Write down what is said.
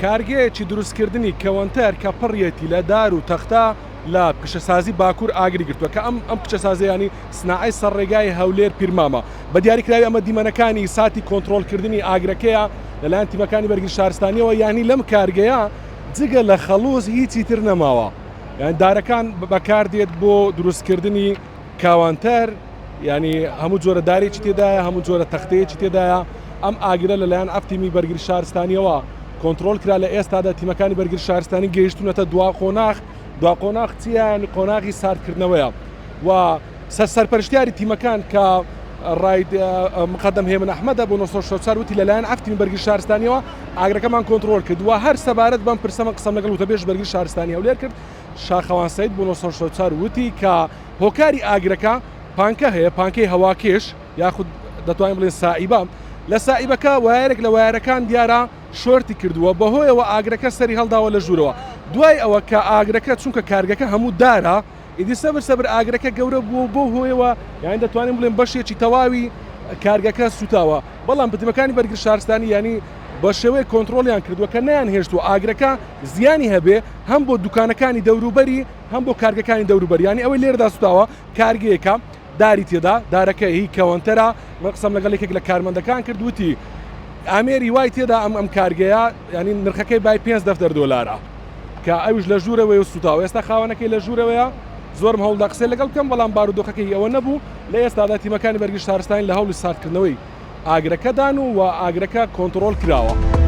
کارگەیەکی دروستکردنی کەوەنتەر کە پڕیەتی لە دار و تەختە لە پیشەسازی باکوور ئاگری گرتووە کە ئەم پیشەسازیانی سناعی سەرڕێگای هەولێر پیرمامە بە دیاریکراوی ئەمە دیمەنەکانی ساتی کۆنتترۆلکردنی ئاگرەکەیە لەلایەن تیمەکانی بەرگری شارستانیەوە یانی لەم کارگەیە جگە لە خەڵوز هیچی تر نەماوە یان دارەکان بەکاردێت بۆ دروستکردنی کاوانتەر ینی هەموو جۆرە دارێکی تێدایە هەموو جۆرە تەختەیەکی تێدایە ئەم ئاگرە لەلایەن ئەفتیمی بەرگری شارستانیەوە کۆنتترۆل کرا لە ئێستادا تیمەکانی بەرگری شارستانی گەیشتونەتە دوا قۆناغ چیان قۆناغی ساردکردنەوەیە و سەرپەرشتیاری تیمەکان کە ڕاید مقدم هێمن ئەحمەدە بۆ 1940 وتی لەلایەن ئەفتیمی بەرگری شارستانیەوە ئاگرەکەمان کۆنتترۆل کردووە هەر سەبارەت بەم پرسەمە قسەم لەگەڵ وتەبێژ بەرگری شارستانی هەولێر کرد شاخەوان سەید بۆ 1940 وتی کە هۆکاری ئاگرەکە پانکە هەیە پانکەی هەواکێش یاخود دەتوانین بڵێن سائیبە لە سائیبەکە وایەرێک لە وایەرەکان دیارە شۆرتی کردووە بەهۆیەوە ئاگرەکە سەری هەڵداوە لە ژوورەوە دوای ئەوە کە ئاگرەکە چونکە کارگەکە هەموو دارە ئیدی سەبر ئاگرەکە گەورە بوو بۆ هۆیەوە یان دەتوانین بڵێن بەشێکی تەواوی کارگەکە سوتاوە بەڵام پتیمەکانی بەرگری شارستانی ینی بە شێوەیە کۆنتترۆلیان کردووە کە نەیان هێشتووە ئاگرەکە زیانی هەبێ هەم بۆ دوکانەکانی دەوروبەری هەم بۆ کارگەکانی دەوروبەر ینی ئەوەی لێرەدا سوتاوە کارگەیەکە داری تێدا دارەکە هی کەوەنتەرە قسەم لەگەڵ یەکێک لە کارمەندەکان کردوتی ئامێری وای تێدا ئەم کارگەیە ینی نرخەکەی بای $5 کە ئەوش لە ژوورەوەی و سوتاوە ئێستا خاوەنەکەی لە ژوورەوەیە زۆرم هەوڵدا قسەی لەگەڵ بکەم بەڵام بارودۆخەکەی ئەوە نەبوو لە ئێستادا تیمەکانی بەرگری شارستانی لە هەوڵی ساردکردنەوەی ئاگرەکەدان و ئاگرەکە کۆنتترۆل کراوە.